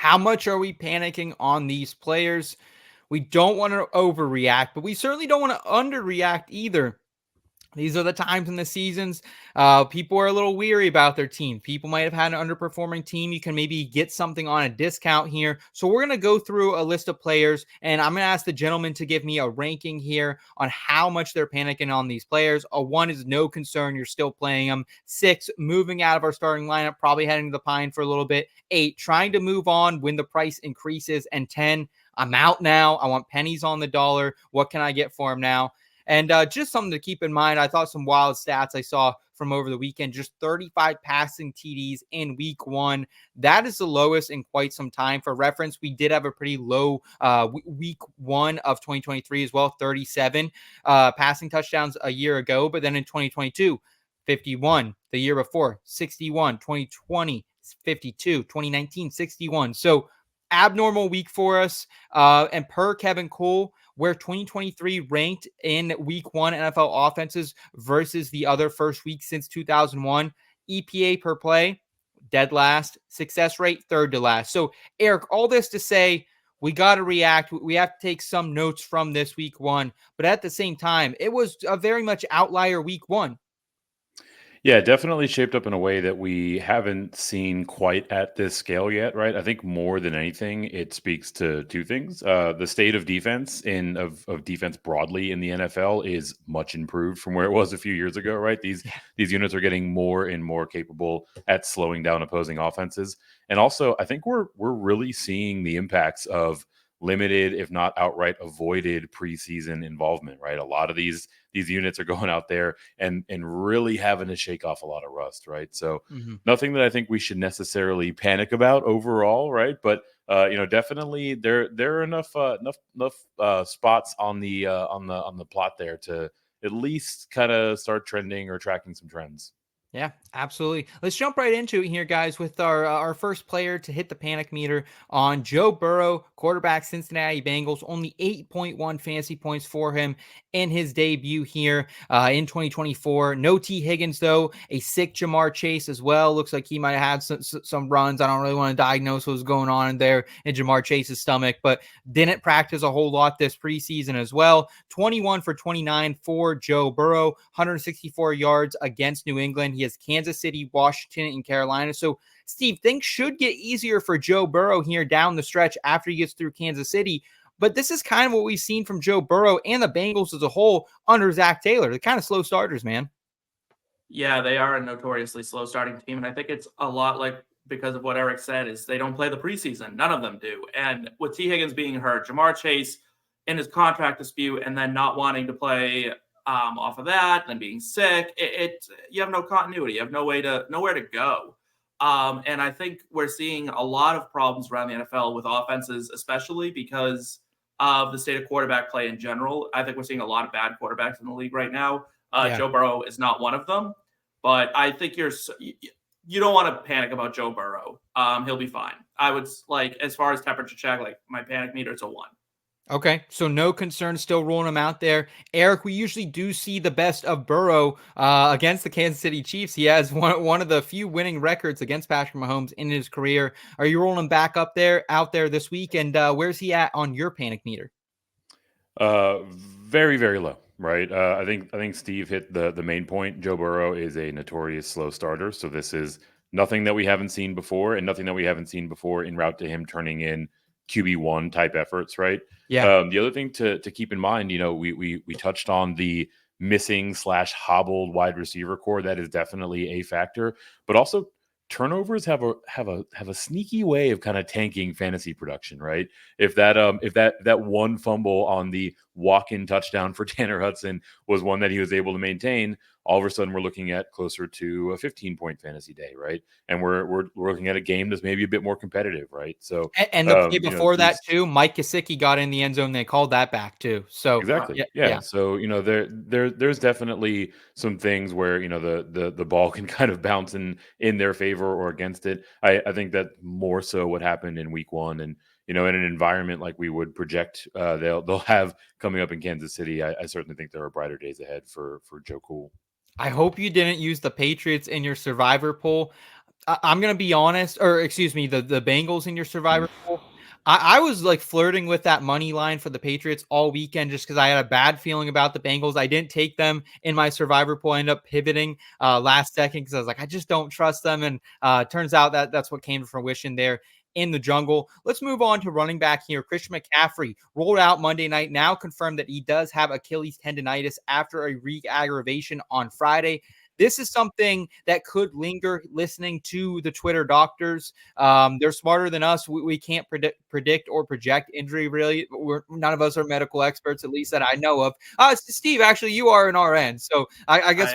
How much are we panicking on these players? We don't want to overreact, but we certainly don't want to underreact either. These are the times in the seasons people are a little weary about their team. People might have had an underperforming team. You can maybe get something on a discount here. So we're going to go through a list of players, and I'm going to ask the gentleman to give me a ranking here on how much they're panicking on these players. A 1 is no concern. You're still playing them. 6, moving out of our starting lineup, probably heading to the pine for a little bit. 8, trying to move on when the price increases. And 10, I'm out now. I want pennies on the dollar. What can I get for him now? And just something to keep in mind, I thought some wild stats I saw from over the weekend, just 35 passing TDs in week 1. That is the lowest in quite some time. For reference, we did have a pretty low week 1 of 2023 as well, 37 passing touchdowns a year ago. But then in 2022, 51, the year before, 61, 2020, 52, 2019, 61. So abnormal week for us. And per Kevin Cole, where 2023 ranked in week 1 NFL offenses versus the other first week since 2001, EPA per play, dead last, success rate, third to last. So, Eric, all this to say, we got to react. We have to take some notes from this week 1, but at the same time, it was a very much outlier week 1. Yeah, definitely shaped up in a way that we haven't seen quite at this scale yet, right? I think more than anything, it speaks to two things. The state of defense of defense broadly in the NFL is much improved from where it was a few years ago, right? These units are getting more and more capable at slowing down opposing offenses. And also, I think we're really seeing the impacts of limited, if not outright avoided preseason involvement, right? A lot of these units are going out there and really having to shake off a lot of rust, right? So nothing that I think we should necessarily panic about overall, right? But definitely there are enough spots on the plot there to at least kind of start trending or tracking some trends. Yeah, absolutely. Let's jump right into it here, guys, with our first player to hit the panic meter on Joe Burrow, quarterback, Cincinnati Bengals. Only 8.1 fantasy points for him in his debut here in 2024. No T. Higgins, though. A sick Jamar Chase as well. Looks like he might have had some runs. I don't really want to diagnose what was going on in there in Jamar Chase's stomach, but didn't practice a whole lot this preseason as well. 21 for 29 for Joe Burrow, 164 yards against New England. He has Kansas City, Washington, and Carolina. So, Steve, things should get easier for Joe Burrow here down the stretch after he gets through Kansas City. But this is kind of what we've seen from Joe Burrow and the Bengals as a whole under Zach Taylor. They're kind of slow starters, man. Yeah, they are a notoriously slow starting team. And I think it's a lot like because of what Eric said is they don't play the preseason. None of them do. And with T. Higgins being hurt, Jamar Chase in his contract dispute and then not wanting to play off of that, then being sick, you have no continuity. You have nowhere to go. And I think we're seeing a lot of problems around the NFL with offenses, especially because of the state of quarterback play in general. I think we're seeing a lot of bad quarterbacks in the league right now. Joe Burrow is not one of them, but I think you don't want to panic about Joe Burrow. He'll be fine. I would as far as temperature check, like my panic meter, it's a 1. Okay, so no concern, still rolling him out there. Eric, we usually do see the best of Burrow against the Kansas City Chiefs. He has one of the few winning records against Patrick Mahomes in his career. Are you rolling him back out there this week? And where's he at on your panic meter? Very, very low, right? I think Steve hit the main point. Joe Burrow is a notorious slow starter, so this is nothing that we haven't seen before, and nothing that we haven't seen before en route to him turning in QB1 type efforts, right? Yeah. The other thing to keep in mind, we touched on the missing / hobbled wide receiver core. That is definitely a factor, but also turnovers have a sneaky way of kind of tanking fantasy production, right? If that one fumble on the walk-in touchdown for Tanner Hudson was one that he was able to maintain, all of a sudden we're looking at closer to a 15-point fantasy day, right? And we're looking at a game that's maybe a bit more competitive, right? So and the play before that too, Mike Gesicki got in the end zone. They called that back too. So exactly, yeah. So there's definitely some things where the ball can kind of bounce in their favor or against it. I think that more so what happened in week 1, and in an environment like we would project they'll have coming up in Kansas City. I certainly think there are brighter days ahead for Joe Cool. I hope you didn't use the Patriots in your survivor pool. I'm going to be honest, or excuse me, the Bengals in your survivor pool. I was like flirting with that money line for the Patriots all weekend just because I had a bad feeling about the Bengals. I didn't take them in my survivor pool. I ended up pivoting last second because I was like, I just don't trust them. And turns out that that's what came to fruition there in the jungle. Let's move on to running back here. Christian McCaffrey rolled out Monday night, now confirmed that he does have Achilles tendonitis after a re-aggravation on Friday. This is something that could linger listening to the Twitter doctors. They're smarter than us. We can't predict or project injury, really. None of us are medical experts, at least that I know of. Steve, actually, you are an RN. So I guess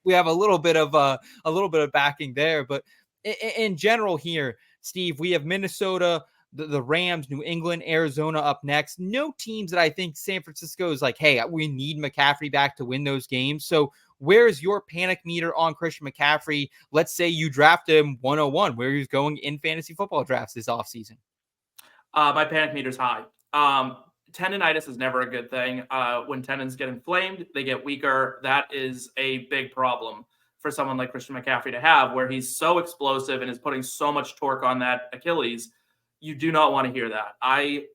we have a little bit of backing there. But in general here, Steve, we have Minnesota, the Rams, New England, Arizona up next. No teams that I think San Francisco is like, hey, we need McCaffrey back to win those games. So where's your panic meter on Christian McCaffrey? Let's say you draft him 101, where he's going in fantasy football drafts this offseason. My panic meter's high. Tendonitis is never a good thing. When tendons get inflamed, they get weaker. That is a big problem for someone like Christian McCaffrey to have, where he's so explosive and is putting so much torque on that Achilles. You do not want to hear that.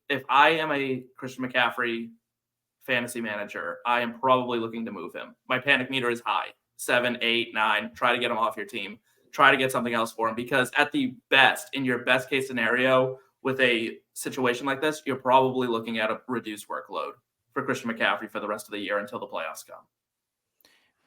If I am a Christian McCaffrey fantasy manager, I am probably looking to move him. My panic meter is high, 7, 8, 9. Try to get him off your team. Try to get something else for him, because at the best, in your best case scenario with a situation like this, you're probably looking at a reduced workload for Christian McCaffrey for the rest of the year until the playoffs come.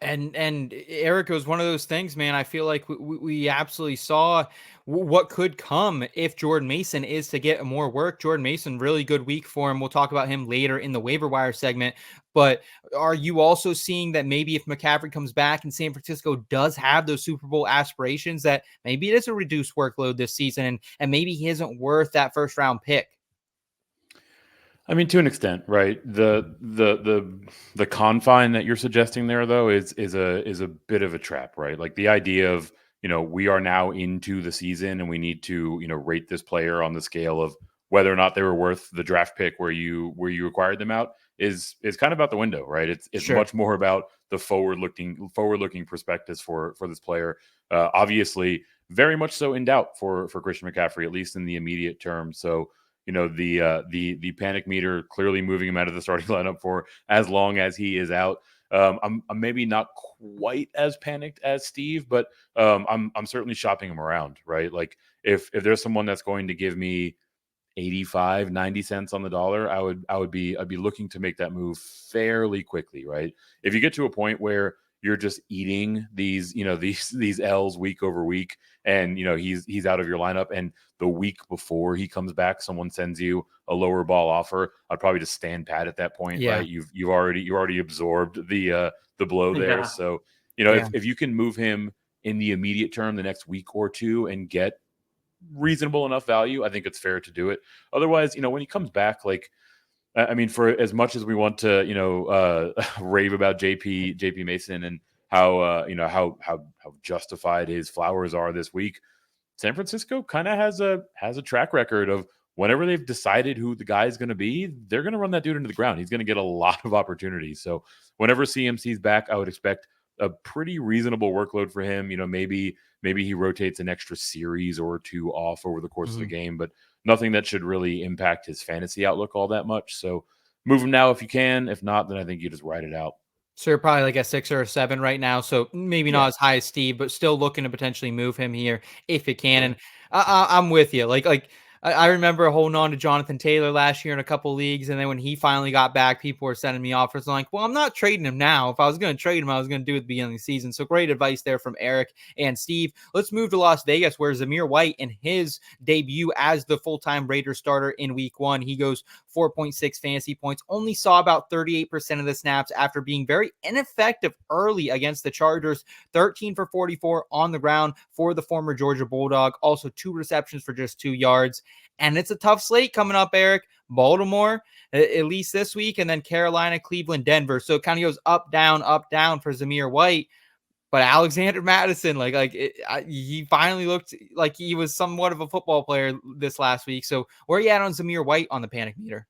And Eric, it was one of those things, man. I feel like we absolutely saw what could come if Jordan Mason is to get more work. Jordan Mason, really good week for him. We'll talk about him later in the waiver wire segment. But are you also seeing that maybe if McCaffrey comes back and San Francisco does have those Super Bowl aspirations, that maybe it is a reduced workload this season, and maybe he isn't worth that first round pick? I mean, to an extent, right? The confine that you're suggesting there, though, is a bit of a trap, right? Like the idea of, we are now into the season and we need to, rate this player on the scale of whether or not they were worth the draft pick where you acquired them out is kind of out the window, right? It's Sure. much more about the forward looking perspectives for this player. Obviously, very much so in doubt for Christian McCaffrey, at least in the immediate term. So, the panic meter clearly moving him out of the starting lineup for as long as he is out. I'm maybe not quite as panicked as Steve, but I'm certainly shopping him around, right? Like if there's someone that's going to give me 85, 90 cents on the dollar, I'd be looking to make that move fairly quickly, right? If you get to a point where you're just eating these L's week over week, and he's out of your lineup, and the week before he comes back, someone sends you a lower ball offer, I'd probably just stand pat at that point, Yeah. right? You already absorbed the blow there. Yeah. So Yeah. if you can move him in the immediate term, the next week or two, and get reasonable enough value, I think it's fair to do it. Otherwise, when he comes back, like, I mean, for as much as we want to, rave about JP Mason and how justified his flowers are this week, San Francisco kind of has a track record of whenever they've decided who the guy is going to be, they're going to run that dude into the ground. He's going to get a lot of opportunities. So whenever CMC's back, I would expect a pretty reasonable workload for him. Maybe he rotates an extra series or two off over the course of the game, but nothing that should really impact his fantasy outlook all that much. So move him now if you can. If not, then I think you just ride it out. So you're probably like a 6 or a 7 right now. So maybe not as high as Steve, but still looking to potentially move him here if you can. And I'm with you. Like I remember holding on to Jonathan Taylor last year in a couple leagues, and then when he finally got back, people were sending me offers. I'm like, well, I'm not trading him now. If I was going to trade him, I was going to do it at the beginning of the season. So great advice there from Eric and Steve. Let's move to Las Vegas, where Zamir White, in his debut as the full-time Raiders starter in week 1, he goes 4.6 fantasy points, only saw about 38% of the snaps after being very ineffective early against the Chargers. 13 for 44 on the ground for the former Georgia Bulldog. Also 2 receptions for just 2 yards. And it's a tough slate coming up, Eric. Baltimore, at least this week, and then Carolina, Cleveland, Denver. So it kind of goes up, down for Zamir White. But Alexander Mattison, he finally looked like he was somewhat of a football player this last week. So where are you at on Zamir White on the panic meter?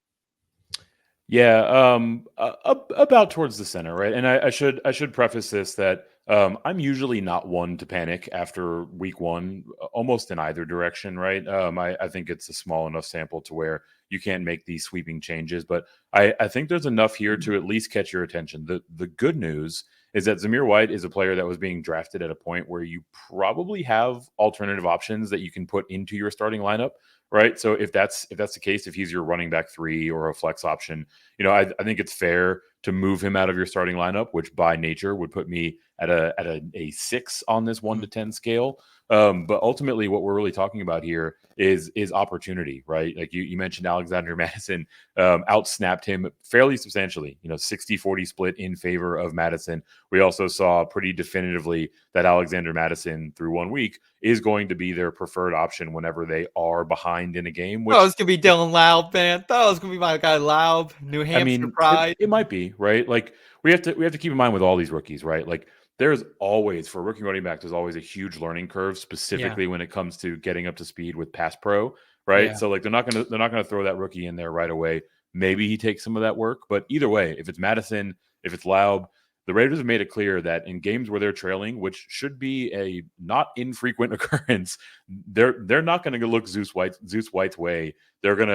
Yeah, about towards the center, right? And I should preface this that I'm usually not one to panic after week one, almost in either direction, right? I think it's a small enough sample to where you can't make these sweeping changes, but I think there's enough here to at least catch your attention. The good news is that Zamir White is a player that was being drafted at a point where you probably have alternative options that you can put into your starting lineup, right? So if that's the case, if he's your running back 3 or a flex option, I think it's fair to move him out of your starting lineup, which by nature would put me at a 6 on this 1 to 10 scale. But ultimately, what we're really talking about here is opportunity, right? Like you mentioned, Alexander Madison outsnapped him fairly substantially. 60-40 split in favor of Madison. We also saw pretty definitively that Alexander Madison through 1 week is going to be their preferred option whenever they are behind in a game. Which, oh, it's gonna be Dylan Laub, man. That was gonna be my guy Laub, New I Hampshire mean, pride. it might be, right? Like we have to keep in mind with all these rookies, right? Like there's always, for a rookie running back, there's always a huge learning curve, Yeah, specifically when it comes to getting up to speed with pass pro, right? yeah. So like they're not gonna throw that rookie in there right away. Maybe he takes some of that work, but either way, if it's Madison, if it's Laub, the Raiders have made it clear that in games where they're trailing, which should be a not infrequent occurrence, they're not going to look Zeus White's way. They're going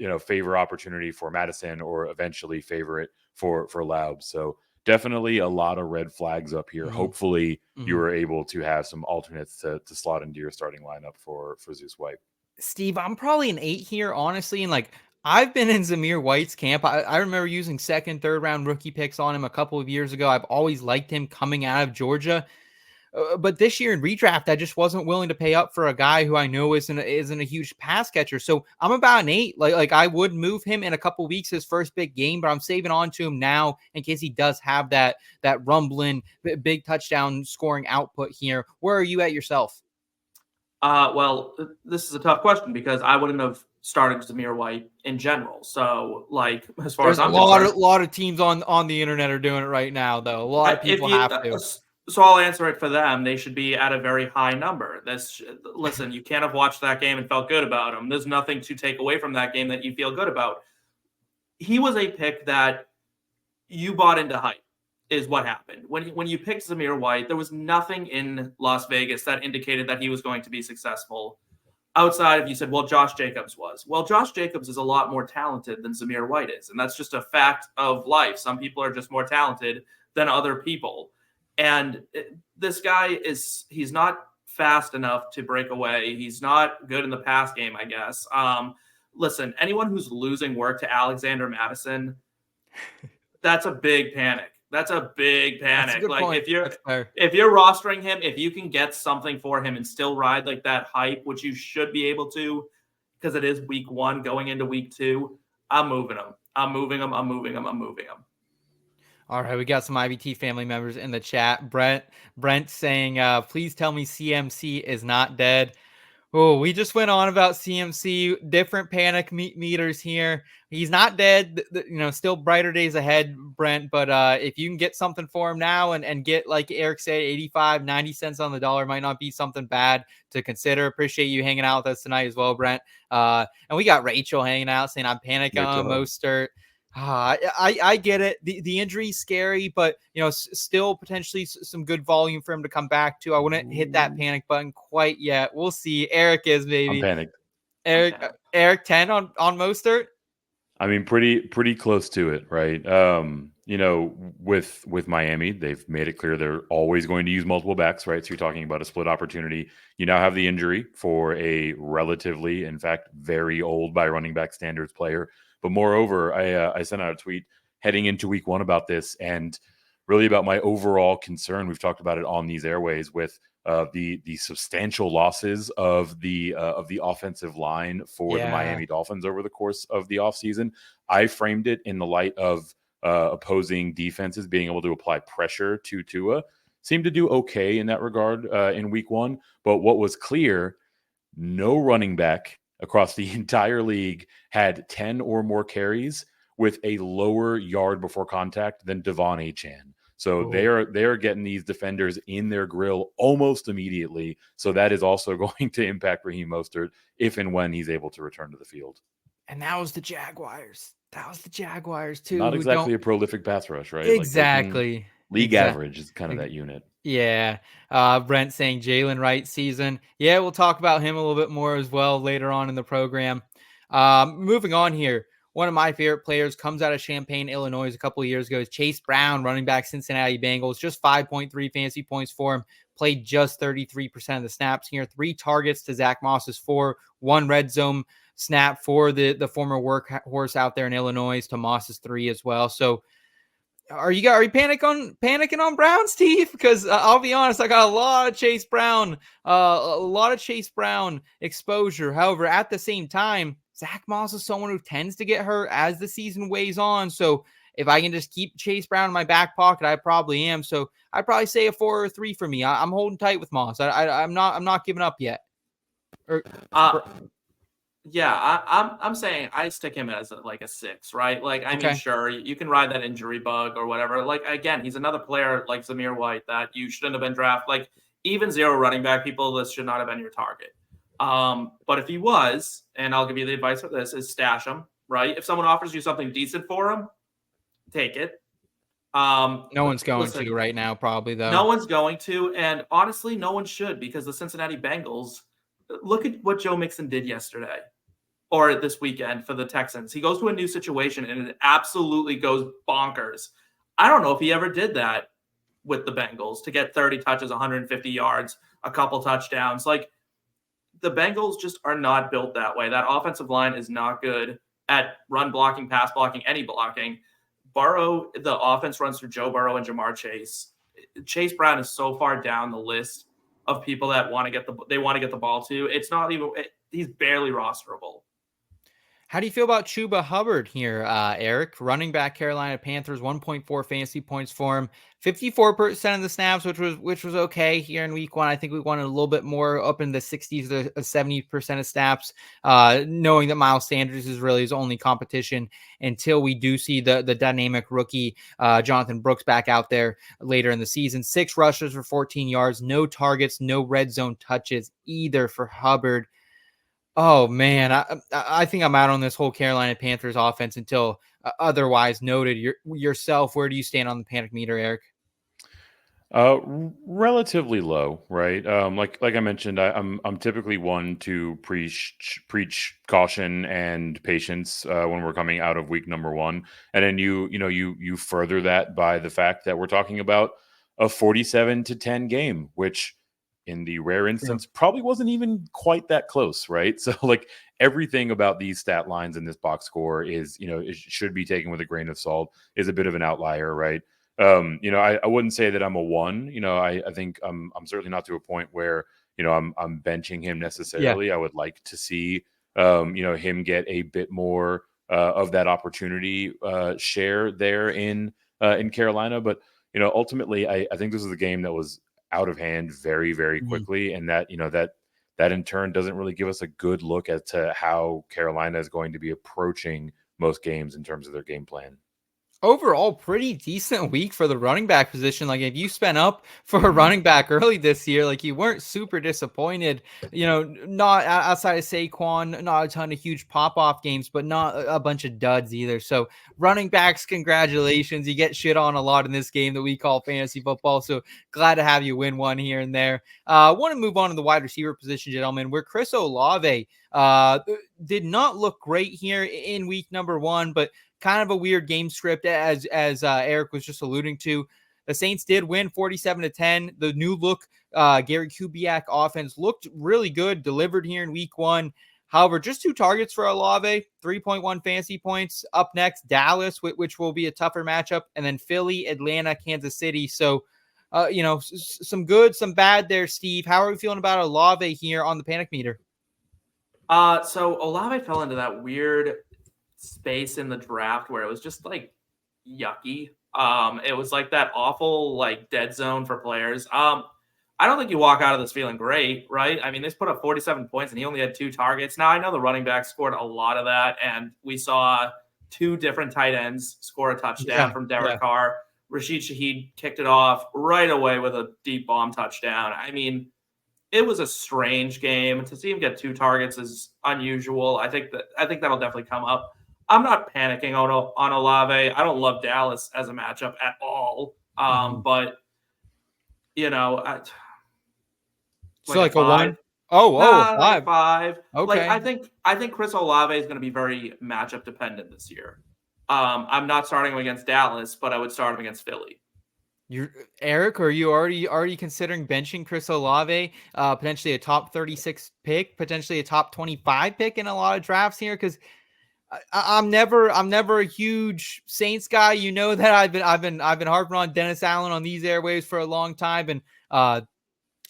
to favor opportunity for Madison or eventually favor it for Laub. So definitely a lot of red flags up here. Mhm. Hopefully you Mhm. were able to have some alternates to slot into your starting lineup for Zeus White. Steve, I'm probably an 8 here, honestly, and like I've been in Zamir White's camp. I remember using second, third round rookie picks on him a couple of years ago. I've always liked him coming out of Georgia. But this year in redraft, I just wasn't willing to pay up for a guy who I know isn't a huge pass catcher. So I'm about an 8. Like I would move him in a couple weeks, his first big game, but I'm saving on to him now in case he does have that rumbling big touchdown scoring output here. Where are you at yourself? Well, this is a tough question because I wouldn't have started Zamir White in general. So, like, as far There's as a I'm concerned, lot of teams on the internet are doing it right now, though. A lot of if people you, have to. so I'll answer it for them. They should be at a very high number. Listen, you can't have watched that game and felt good about him. There's nothing to take away from that game that you feel good about. He was a pick that you bought into hype. Is what happened when you picked Zamir White. There was nothing in Las Vegas that indicated that he was going to be successful. Outside of you said, well, Josh Jacobs was. Well, Josh Jacobs is a lot more talented than Zamir White is. And that's just a fact of life. Some people are just more talented than other people. And this guy he's not fast enough to break away. He's not good in the pass game, I guess. Listen, anyone who's losing work to Alexander Madison, that's a big panic. That's a big That's a panic. good Like point. That's fair. if you're rostering him, if you can get something for him and still ride like that hype, which you should be able to, because it is week 1 going into week 2, I'm moving him. I'm moving him. I'm moving him. I'm moving him. All right, we got some IBT family members in the chat. Brent saying, please tell me CMC is not dead. Oh, we just went on about CMC, different panic meters here. He's not dead, still brighter days ahead, Brent. But if you can get something for him now and get, like Eric said, 85, 90 cents on the dollar, might not be something bad to consider. Appreciate you hanging out with us tonight as well, Brent. And we got Rachel hanging out saying, I'm panicking on Mostert. I get it. The injury's scary, but still potentially some good volume for him to come back to. I wouldn't hit that panic button quite yet. We'll see. Eric is I'm maybe. panicked. Eric 10 on Mostert. I mean, pretty close to it, right? With Miami, they've made it clear they're always going to use multiple backs, right? So you're talking about a split opportunity. You now have the injury for a relatively, in fact, very old by running back standards player. But moreover, I sent out a tweet heading into week 1 about this and really about my overall concern. We've talked about it on these airways with the substantial losses of the offensive line for the Miami Dolphins over the course of the offseason. I framed it in the light of opposing defenses being able to apply pressure to Tua. Seemed to do okay in that regard in week 1. But what was clear, no running back across the entire league had 10 or more carries with a lower yard before contact than Devon Achane. So they are getting these defenders in their grill almost immediately. So that is also going to impact Raheem Mostert if and when he's able to return to the field. And that was the Jaguars. Too. Not exactly a prolific pass rush, right? Exactly. Like league average is kind of that unit. Yeah. Brent saying Jalen Wright season. Yeah, we'll talk about him a little bit more as well later on in the program. Moving on here. One of my favorite players comes out of Champaign, Illinois a couple of years ago. Is Chase Brown, running back, Cincinnati Bengals. Just 5.3 fantasy points for him. Played just 33% of the snaps here. 3 targets to Zach Moss's 4. 1 red zone snap for the former workhorse out there in Illinois to Moss's 3 as well. So are you panicking on Brown, Steve? Because I'll be honest, I got a lot of Chase Brown exposure. However, at the same time, Zach Moss is someone who tends to get hurt as the season weighs on. So if I can just keep Chase Brown in my back pocket, I probably am. So I'd probably say a 4 or 3 for me. I'm holding tight with Moss. I'm not giving up yet. Yeah, I'm saying I stick him as a 6, right? Like, I mean, sure, you can ride that injury bug or whatever. Like, again, he's another player like Zamir White that you shouldn't have been drafted. Like, even 0 running back people, this should not have been your target. But if he was, and I'll give you the advice for this, is stash him, right? If someone offers you something decent for him, take it. No one's going to right now, probably, though. No one's going to, and honestly, no one should, because the Cincinnati Bengals, look at what Joe Mixon did yesterday or this weekend for the Texans. He goes to a new situation and it absolutely goes bonkers. I don't know if he ever did that with the Bengals to get 30 touches, 150 yards, a couple touchdowns. Like, the Bengals just are not built that way. That offensive line is not good at run blocking, pass blocking, any blocking. Burrow, the offense runs through Joe Burrow and Jamar Chase. Chase Brown is so far down the list of people that want to get the ball to. It's not even, he's barely rosterable. How do you feel about Chuba Hubbard here, Eric? Running back, Carolina Panthers, 1.4 fantasy points for him, 54% of the snaps, which was okay here in week 1. I think we wanted a little bit more, up in the 60s to 70% of snaps, knowing that Miles Sanders is really his only competition until we do see the dynamic rookie Jonathan Brooks back out there later in the season. 6 rushes for 14 yards, no targets, no red zone touches either for Hubbard. Oh, man, I think I'm out on this whole Carolina Panthers offense until otherwise noted. Yourself, where do you stand on the panic meter, Eric? Relatively low, right? Like I mentioned, I'm typically one to preach caution and patience when we're coming out of week number 1, and then you further that by the fact that we're talking about a 47-10 game, which in the rare instance probably wasn't even quite that close, right? So like everything about these stat lines in this box score is, it should be taken with a grain of salt, is a bit of an outlier, right? I wouldn't say that I'm a 1. I think I'm certainly not to a point where, I'm benching him necessarily. Yeah. I would like to see, him get a bit more of that opportunity share there in Carolina. But, ultimately, I think this is a game that was out of hand very, very quickly. And that, that in turn doesn't really give us a good look as to how Carolina is going to be approaching most games in terms of their game plan. Overall, pretty decent week for the running back position. Like, if you spent up for a running back early this year, like, you weren't super disappointed, not outside of Saquon, not a ton of huge pop-off games, but not a bunch of duds either. So running backs, congratulations. You get shit on a lot in this game that we call fantasy football. So glad to have you win one here and there. I want to move on to the wide receiver position, gentlemen, where Chris Olave did not look great here in week number 1, but kind of a weird game script, as Eric was just alluding to. The Saints did win 47-10. The new look Gary Kubiak offense looked really good, delivered here in week 1. However, just 2 targets for Olave, 3.1 fantasy points. Up next, Dallas, which will be a tougher matchup, and then Philly, Atlanta, Kansas City. So, some good, some bad there, Steve. How are we feeling about Olave here on the panic meter? So Olave fell into that weird space in the draft where it was just like yucky. It was like that awful like dead zone for players. I don't think you walk out of this feeling great, right? I mean, they put up 47 points and he only had 2 targets. Now I know the running back scored a lot of that, and we saw 2 different tight ends score a touchdown from Derek Carr. Rashid Shaheed kicked it off right away with a deep bomb touchdown. I mean, it was a strange game. To see him get 2 targets is unusual. I think that'll definitely come up. I'm not panicking on Olave. I don't love Dallas as a matchup at all. But you know, So like a like a 1? 5. Oh, Nah, like a 5. 5. Like, Okay. I think Chris Olave is going to be very matchup dependent this year. I'm not starting him against Dallas, but I would start him against Philly. You're Eric, are you already considering benching Chris Olave, potentially a top 36 pick, potentially a top 25 pick in a lot of drafts here? Because I'm never a huge Saints guy. You know that I've been harping on Dennis Allen on these airwaves for a long time, and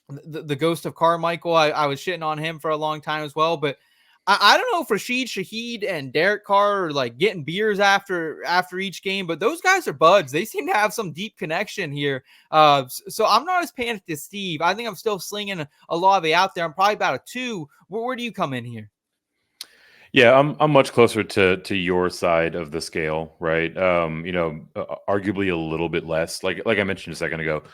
the ghost of Carmichael, I was shitting on him for a long time as well. But I don't know if Rashid Shaheed and Derek Carr are like getting beers after each game, but those guys are buds. They seem to have some deep connection here. So I'm not as panicked as Steve. I think I'm still slinging a Olave out there. I'm probably about a 2. Where do you come in here? Yeah, I'm much closer to your side of the scale, right? Arguably a little bit less. Like I mentioned a second ago,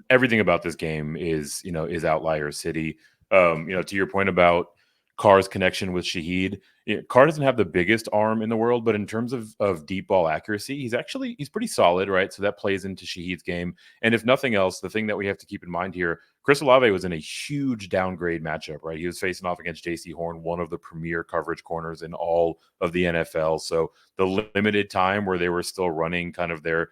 everything about this game is outlier city. To your point about Carr's connection with Shaheed, Carr doesn't have the biggest arm in the world, but in terms of deep ball accuracy, he's pretty solid, right? So that plays into Shaheed's game. And if nothing else, the thing that we have to keep in mind here, Chris Olave was in a huge downgrade matchup, right? He was facing off against J.C. Horn, one of the premier coverage corners in all of the NFL. So the limited time where they were still running kind of their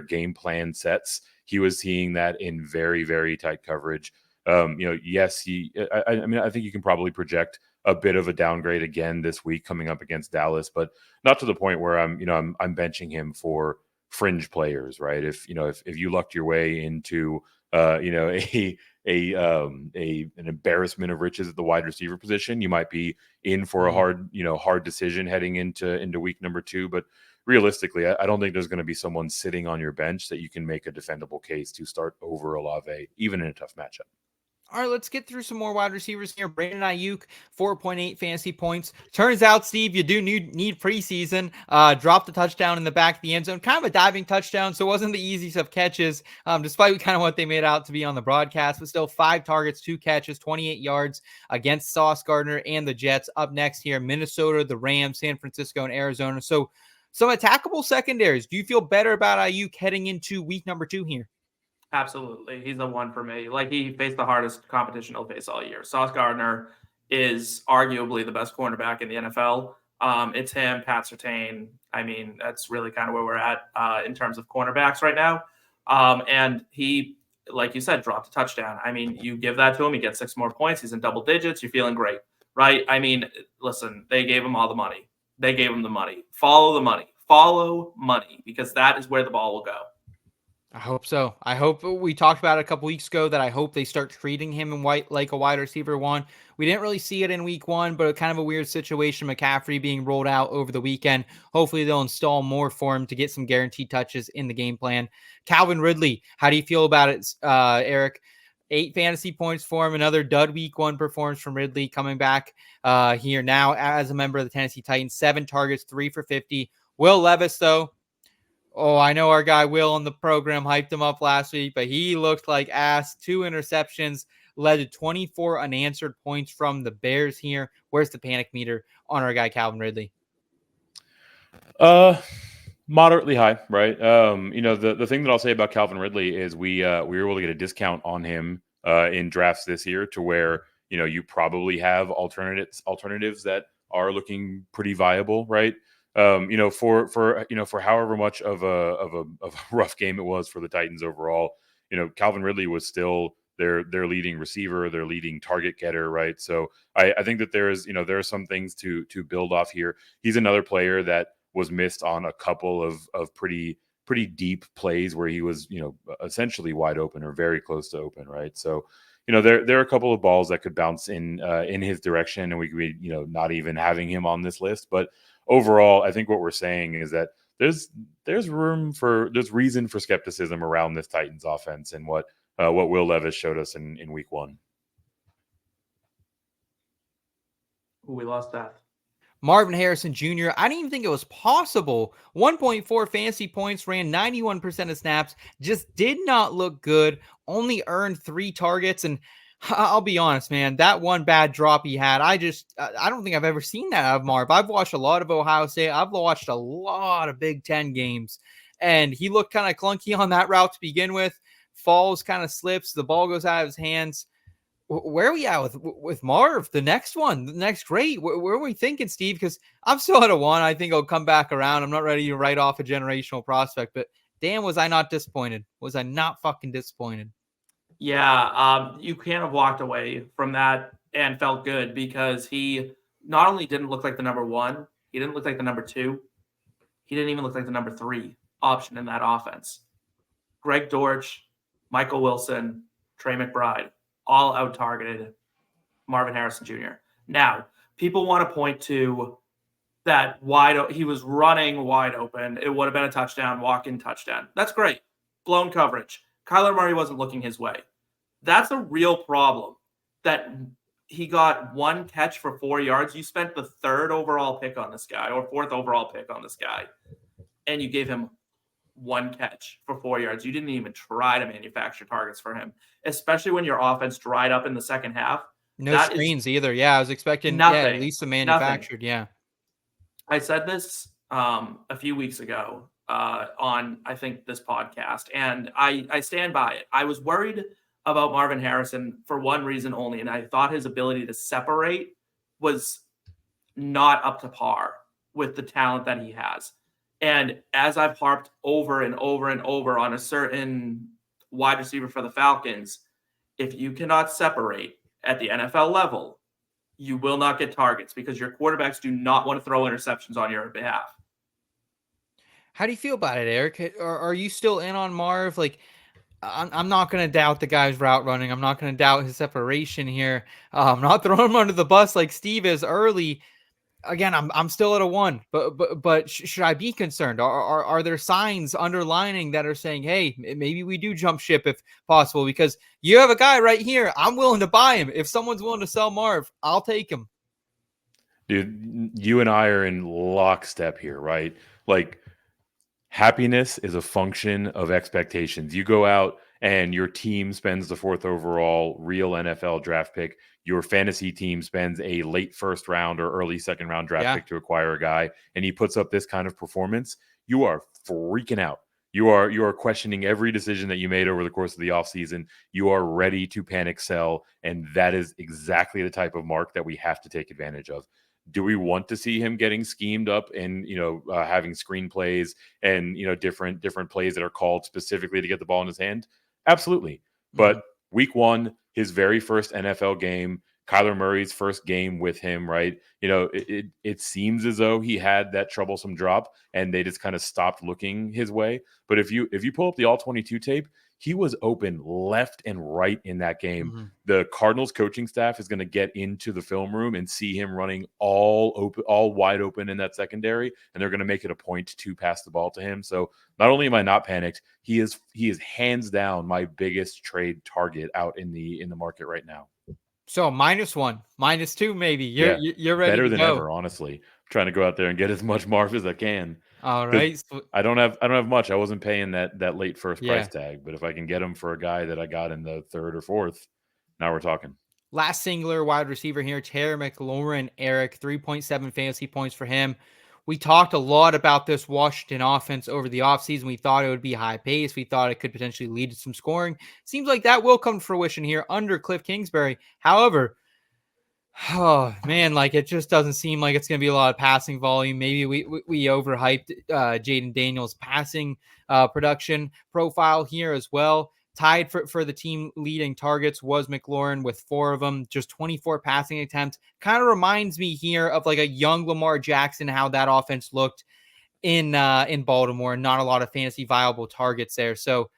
game plan sets, he was seeing that in very, very tight coverage. Yes, I think you can probably project a bit of a downgrade again this week coming up against Dallas, but not to the point where I'm benching him for fringe players, right? If you lucked your way into an embarrassment of riches at the wide receiver position, you might be in for a hard decision heading into week number 2. But realistically, I don't think there's going to be someone sitting on your bench that you can make a defendable case to start over Olave, even in a tough matchup. All right, let's get through some more wide receivers here. Brandon Aiyuk, 4.8 fantasy points. Turns out, Steve, you do need preseason. Dropped a touchdown in the back of the end zone. Kind of a diving touchdown, so it wasn't the easiest of catches, despite kind of what they made out to be on the broadcast. But still, 5 targets, 2 catches, 28 yards against Sauce Gardner and the Jets. Up next here, Minnesota, the Rams, San Francisco, and Arizona. So some attackable secondaries. Do you feel better about Aiyuk heading into week number 2 here? Absolutely. He's the one for me. Like, he faced the hardest competition he'll face all year. Sauce Gardner is arguably the best cornerback in the NFL. It's him, Pat Surtain. I mean, that's really kind of where we're at in terms of cornerbacks right now. And he, like you said, dropped a touchdown. I mean, you give that to him, he gets 6 more points. He's in double digits. You're feeling great, right? I mean, listen, they gave him all the money. They gave him the money. Follow the money. Follow money, because that is where the ball will go. I hope so. I hope we talked about it a couple weeks ago that I hope they start treating him in like a wide receiver 1. We didn't really see it in week 1, but kind of a weird situation. McCaffrey being rolled out over the weekend. Hopefully they'll install more for him to get some guaranteed touches in the game plan. Calvin Ridley, how do you feel about it, Eric? 8 fantasy points for him. Another dud week 1 performance from Ridley coming back here now as a member of the Tennessee Titans. 7 targets, 3 for 50. Will Levis, though. Oh, I know our guy Will on the program hyped him up last week, but he looked like ass. 2 interceptions, led to 24 unanswered points from the Bears here. Where's the panic meter on our guy Calvin Ridley? Moderately high, right? The thing that I'll say about Calvin Ridley is we were able to get a discount on him in drafts this year to where you probably have alternatives that are looking pretty viable, right? For however much of a rough game it was for the Titans overall, Calvin Ridley was still their leading receiver, their leading target getter, right? So I think that there are some things to build off here. He's another player that was missed on a couple of pretty deep plays where he was essentially wide open or very close to open, right? So there are a couple of balls that could bounce in his direction, and we could be not even having him on this list, but overall, I think what we're saying is that there's reason for skepticism around this Titans offense and what Will Levis showed us in week 1. We lost that. Marvin Harrison Jr., I didn't even think it was possible. 1.4 fantasy points, ran 91% of snaps, just did not look good, only earned 3 targets, and I'll be honest, man, that one bad drop he had, I don't think I've ever seen that out of Marv. I've watched a lot of Ohio State. I've watched a lot of Big Ten games, and he looked kind of clunky on that route to begin with. falls, kind of slips, the ball goes out of his hands. Where are we at with Marv? The next one, the next great. Where are we thinking, Steve? Because I'm still at a 1. I think I'll come back around. I'm not ready to write off a generational prospect, but damn, was I not disappointed? Was I not fucking disappointed? Yeah, you can't have walked away from that and felt good because he not only didn't look like the number 1, he didn't look like the number 2, he didn't even look like the number 3 option in that offense. Greg Dortch, Michael Wilson, Trey McBride, all out-targeted Marvin Harrison Jr. Now, people want to point to that he was running wide open. It would have been a touchdown, walk-in touchdown. That's great. Blown coverage. Kyler Murray wasn't looking his way. That's a real problem that he got 1 catch for 4 yards. You spent the 3rd overall pick on this guy or 4th overall pick on this guy, and you gave him 1 catch for 4 yards. You didn't even try to manufacture targets for him, especially when your offense dried up in the second half. No screens either. Yeah, I was expecting at least some manufactured. Nothing. Yeah. I said this a few weeks ago on, I think, this podcast, and I stand by it. I was worried about Marvin Harrison for one reason only, and I thought his ability to separate was not up to par with the talent that he has. And as I've harped over and over and over on a certain wide receiver for the Falcons, if you cannot separate at the NFL level, you will not get targets because your quarterbacks do not want to throw interceptions on your behalf. How do you feel about it, Eric? Are you still in on Marv? Like, I'm not going to doubt the guy's route running. I'm not going to doubt his separation here. I'm not throwing him under the bus like Steve is early. Again, I'm still at a 1, but should I be concerned? Are there signs underlining that are saying, hey, maybe we do jump ship if possible? Because you have a guy right here. I'm willing to buy him. If someone's willing to sell Marv, I'll take him. Dude, you and I are in lockstep here, right? Like, happiness is a function of expectations. You go out and your team spends the 4th overall real NFL draft pick. Your fantasy team spends a late 1st round or early 2nd round draft pick to acquire a guy, and he puts up this kind of performance. You are freaking out. You are questioning every decision that you made over the course of the offseason. You are ready to panic sell, and that is exactly the type of mark that we have to take advantage of. Do we want to see him getting schemed up and, having screenplays and, different plays that are called specifically to get the ball in his hand? Absolutely. But week 1, his very first NFL game, Kyler Murray's first game with him, right? It seems as though he had that troublesome drop and they just kind of stopped looking his way. But if you pull up the all 22 tape, he was open left and right in that game. Mm-hmm. The Cardinals coaching staff is going to get into the film room and see him running all wide open in that secondary, and they're going to make it a point to pass the ball to him. So not only am I not panicked, he is hands down my biggest trade target out in the market right now. So -1, -2, maybe you're ready. Better to than go. ever, honestly. I'm trying to go out there and get as much Marv as I can. All right. I don't have much. I wasn't paying that late first price tag, but if I can get him for a guy that I got in the 3rd or 4th, now we're talking. Last singular wide receiver here, Terry McLaurin, Eric, 3.7 fantasy points for him. We talked a lot about this Washington offense over the offseason. We thought it would be high pace. We thought it could potentially lead to some scoring. Seems like that will come to fruition here under Cliff Kingsbury. However, oh man, like it just doesn't seem like it's going to be a lot of passing volume. Maybe we overhyped Jaden Daniels' passing production profile here as well. Tied for the team leading targets was McLaurin with 4 of them, just 24 passing attempts. Kind of reminds me here of like a young Lamar Jackson, how that offense looked in Baltimore, and not a lot of fantasy viable targets there. So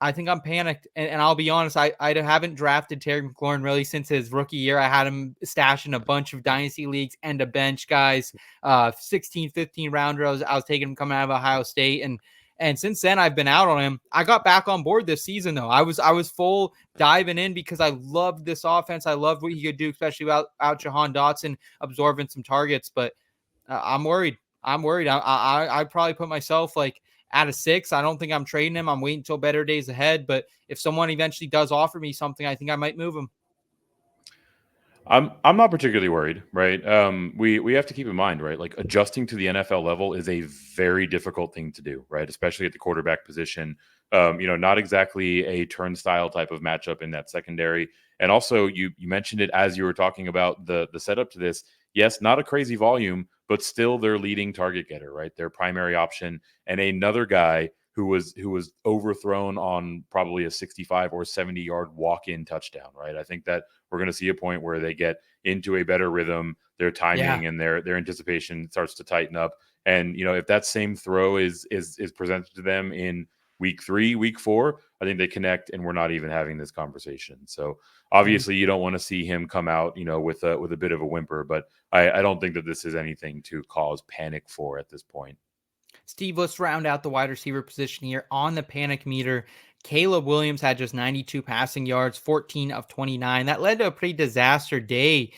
I think I'm panicked, and I'll be honest, I haven't drafted Terry McLaurin really since his rookie year. I had him stashed in a bunch of dynasty leagues and a bench guys, 16, 15 rounder. I was taking him coming out of Ohio State, and since then I've been out on him. I got back on board this season though. I was full diving in because I loved this offense. I loved what he could do, especially without Jahan Dotson absorbing some targets. But I'm worried. I'd probably put myself like at a 6. I don't think I'm trading him. I'm waiting until better days ahead. But if someone eventually does offer me something, I think I might move him. I'm not particularly worried, right? We have to keep in mind, right? Like adjusting to the NFL level is a very difficult thing to do, right? Especially at the quarterback position. Not exactly a turnstile type of matchup in that secondary. And also, you mentioned it as you were talking about the setup to this. Yes, not a crazy volume, but still their leading target getter, right? Their primary option, and another guy who was overthrown on probably a 65 or 70-yard walk-in touchdown, right? I think that we're going to see a point where they get into a better rhythm, their timing and their anticipation starts to tighten up. And if that same throw is presented to them in week 3, week 4, I think they connect, and we're not even having this conversation. So obviously, you don't want to see him come out, with a bit of a whimper, but I don't think that this is anything to cause panic for at this point. Steve, let's round out the wide receiver position here on the panic meter. Caleb Williams had just 92 passing yards, 14 of 29. That led to a pretty disaster day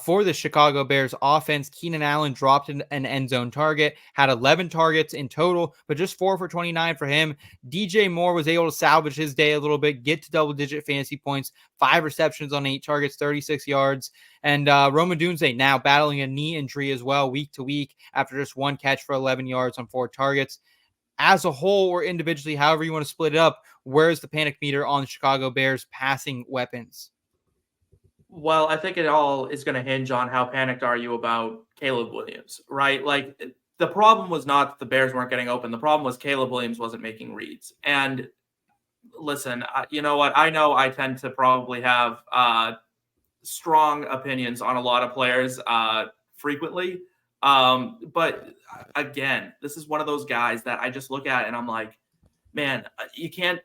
for the Chicago Bears offense. Keenan Allen dropped an end zone target, had 11 targets in total, but just 4 for 29 for him. DJ Moore was able to salvage his day a little bit, get to double-digit fantasy points, 5 receptions on 8 targets, 36 yards. And Roma Dunze now battling a knee injury as well, week to week, after just 1 catch for 11 yards on 4 targets. As a whole or individually, however you want to split it up, where's the panic meter on the Chicago Bears passing weapons? Well, I think it all is going to hinge on how panicked are you about Caleb Williams, right? Like the problem was not that the Bears weren't getting open. The problem was Caleb Williams wasn't making reads. And listen, you know what? I know I tend to probably have strong opinions on a lot of players frequently. But again, this is one of those guys that I just look at and I'm like, man, you can't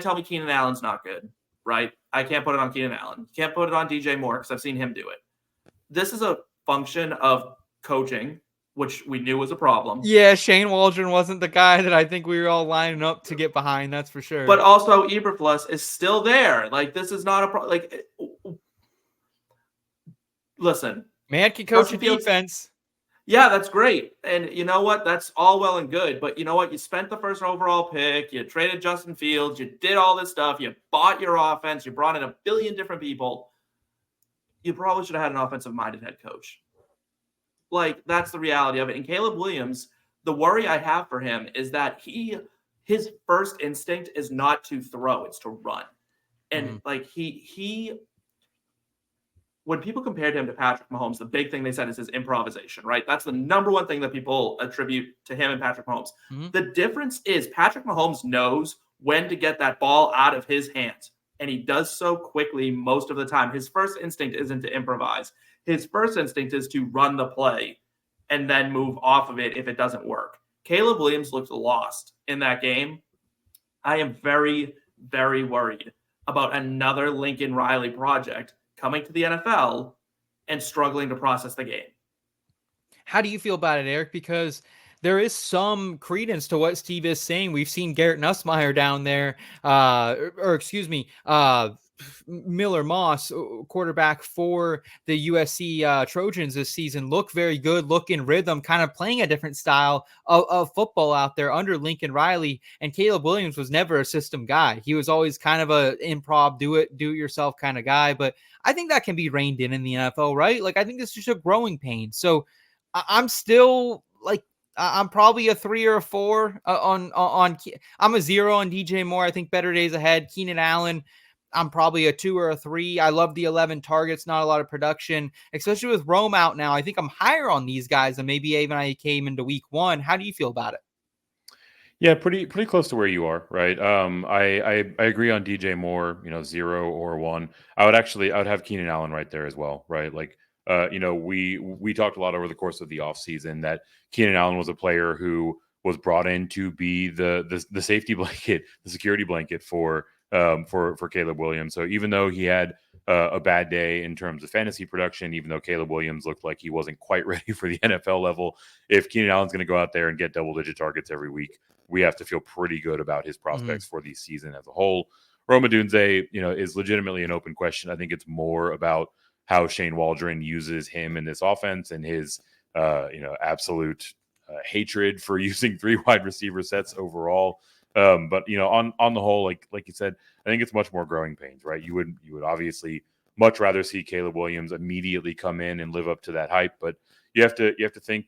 tell me Keenan Allen's not good, right? I can't put it on Keenan Allen. You can't put it on DJ Moore because I've seen him do it. This is a function of coaching, which we knew was a problem. Yeah, Shane Waldron wasn't the guy that I think we were all lining up to get behind. That's for sure. But also, Eberflus is still there. Like, this is not a problem. Like, listen. Man can coach a defense. Yeah, that's great. And you know what? That's all well and good. But you know what? You spent the first overall pick. You traded Justin Fields. You did all this stuff. You bought your offense. You brought in a billion different people. You probably should have had an offensive-minded head coach. Like, that's the reality of it. And Caleb Williams, the worry I have for him is that his first instinct is not to throw. It's to run. And like when people compared him to Patrick Mahomes, the big thing they said is his improvisation, right? That's the number one thing that people attribute to him and Patrick Mahomes. The difference is Patrick Mahomes knows when to get that ball out of his hands, and he does so quickly most of the time. His first instinct isn't to improvise. His first instinct is to run the play and then move off of it if it doesn't work. Caleb Williams looked lost in that game. I am very, very worried about another Lincoln Riley project coming to the NFL and struggling to process the game. How do you feel about it, Eric? Because there is some credence to what Steve is saying. We've seen Garrett Nussmeier down there, Miller Moss, quarterback for the USC Trojans this season, look very good, look in rhythm, kind of playing a different style of football out there under Lincoln Riley. And Caleb Williams was never a system guy. He was always kind of a improv, do it yourself kind of guy. But I think that can be reined in the NFL, right? Like, I think this is just a growing pain. So I'm still like, I'm probably a 3 or a 4 on. I'm a 0 on DJ Moore. I think better days ahead. Keenan Allen, I'm probably a 2 or a 3. I love the 11 targets, not a lot of production, especially with Rome out now. I think I'm higher on these guys than maybe even I came into week 1. How do you feel about it? Yeah, pretty close to where you are, right? I agree on DJ Moore, 0 or 1. I would have Keenan Allen right there as well, right? Like, we talked a lot over the course of the offseason that Keenan Allen was a player who was brought in to be the safety blanket, the security blanket for Caleb Williams. So even though he had a bad day in terms of fantasy production, even though Caleb Williams looked like he wasn't quite ready for the NFL level, if Keenan Allen's going to go out there and get double-digit targets every week, we have to feel pretty good about his prospects for the season as a whole. Rome Odunze, is legitimately an open question. I think it's more about how Shane Waldron uses him in this offense and his, absolute hatred for using 3 wide receiver sets overall. But on the whole, like you said, I think it's much more growing pains, right? You would obviously much rather see Caleb Williams immediately come in and live up to that hype. But you have to think,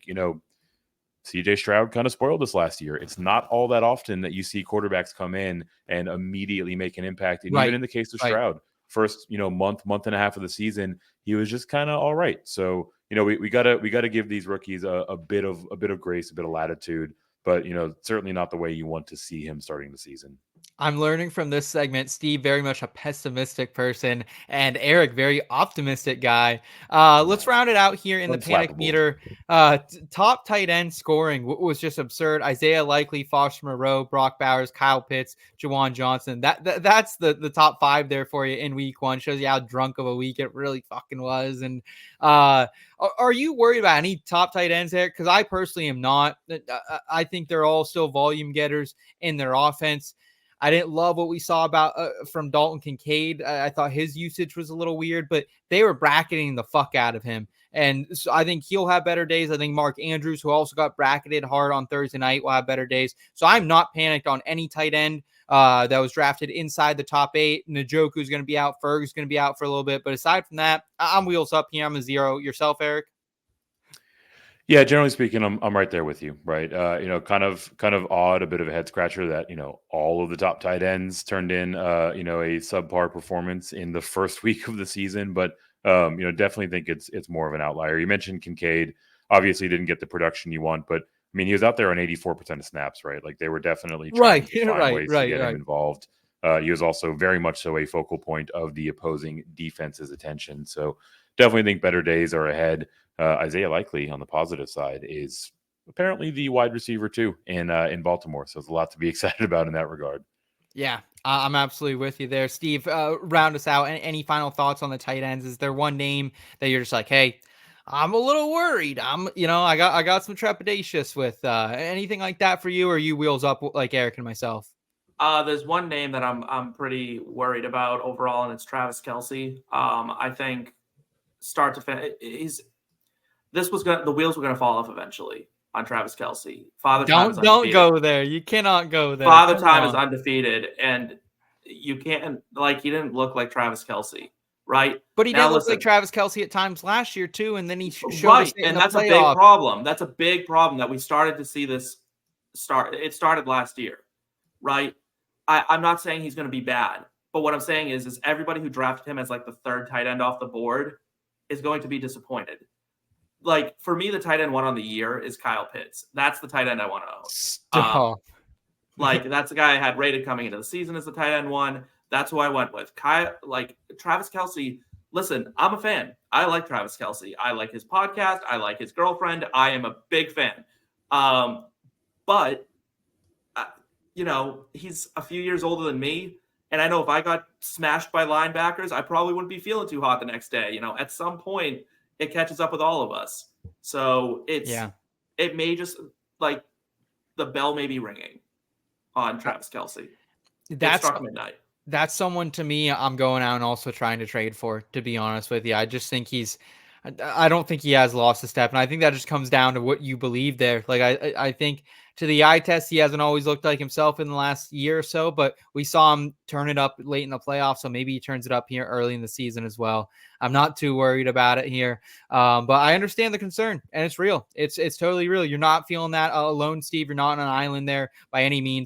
CJ Stroud kind of spoiled us last year. It's not all that often that you see quarterbacks come in and immediately make an impact. And even in the case of Stroud, first, month and a half of the season, he was just kind of all right. So, we gotta give these rookies a bit of grace, a bit of latitude, but certainly not the way you want to see him starting the season. I'm learning from this segment, Steve, very much a pessimistic person, and Eric, very optimistic guy. Let's round it out here in the panic meter. Top tight end scoring was just absurd. Isaiah Likely, Foster Moreau, Brock Bowers, Kyle Pitts, Jawan Johnson. That's the top 5 there for you in week 1. Shows you how drunk of a week it really fucking was. And are you worried about any top tight ends there? Because I personally am not. I think they're all still volume getters in their offense. I didn't love what we saw about from Dalton Kincaid. I thought his usage was a little weird, but they were bracketing the fuck out of him. And so I think he'll have better days. I think Mark Andrews, who also got bracketed hard on Thursday night, will have better days. So I'm not panicked on any tight end that was drafted inside the top 8. Njoku's going to be out. Ferg's going to be out for a little bit. But aside from that, I'm wheels up here. I'm a 0. Yourself, Eric? Yeah, generally speaking, I'm right there with you, right? Kind of odd, a bit of a head scratcher that, all of the top tight ends turned in, a subpar performance in the first week of the season, but, definitely think it's more of an outlier. You mentioned Kincaid, obviously didn't get the production you want, but I mean, he was out there on 84% of snaps, right? Like they were definitely trying to find ways to get him involved. He was also very much so a focal point of the opposing defense's attention. So definitely think better days are ahead. Isaiah Likely on the positive side is apparently the wide receiver too in Baltimore. So there's a lot to be excited about in that regard. Yeah, I'm absolutely with you there. Steve, round us out. Any final thoughts on the tight ends? Is there one name that you're just like, hey, I'm a little worried. I got some trepidatious with anything like that for you, or you wheels up like Eric and myself? There's one name that I'm pretty worried about overall, and it's Travis Kelce. I think start to finish, the wheels were gonna fall off eventually on Travis Kelce. Don't go there. You cannot go there. Father Time is undefeated, and you can't he didn't look like Travis Kelce, right? But he did look like Travis Kelce at times last year too, and then he showed us and that's a big problem. That's a big problem that we started to see this start. It started last year, right? I'm not saying he's going to be bad, but what I'm saying is everybody who drafted him as like the 3rd tight end off the board is going to be disappointed. Like for me, the tight end 1 on the year is Kyle Pitts. That's the tight end I want to own. That's the guy I had rated coming into the season as the tight end 1. That's who I went with. Travis Kelce. Listen, I'm a fan. I like Travis Kelce. I like his podcast. I like his girlfriend. I am a big fan. But he's a few years older than me. And I know if I got smashed by linebackers, I probably wouldn't be feeling too hot the next day. At some point, it catches up with all of us. So it may just the bell may be ringing on Travis Kelce. It struck midnight. That's someone to me I'm going out and also trying to trade for, to be honest with you. I just think I don't think he has lost a step. And I think that just comes down to what you believe there. I think to the eye test, he hasn't always looked like himself in the last year or so, but we saw him turn it up late in the playoffs. So maybe he turns it up here early in the season as well. I'm not too worried about it here. But I understand the concern, and it's real. It's totally real. You're not feeling that alone, Steve. You're not on an island there by any means.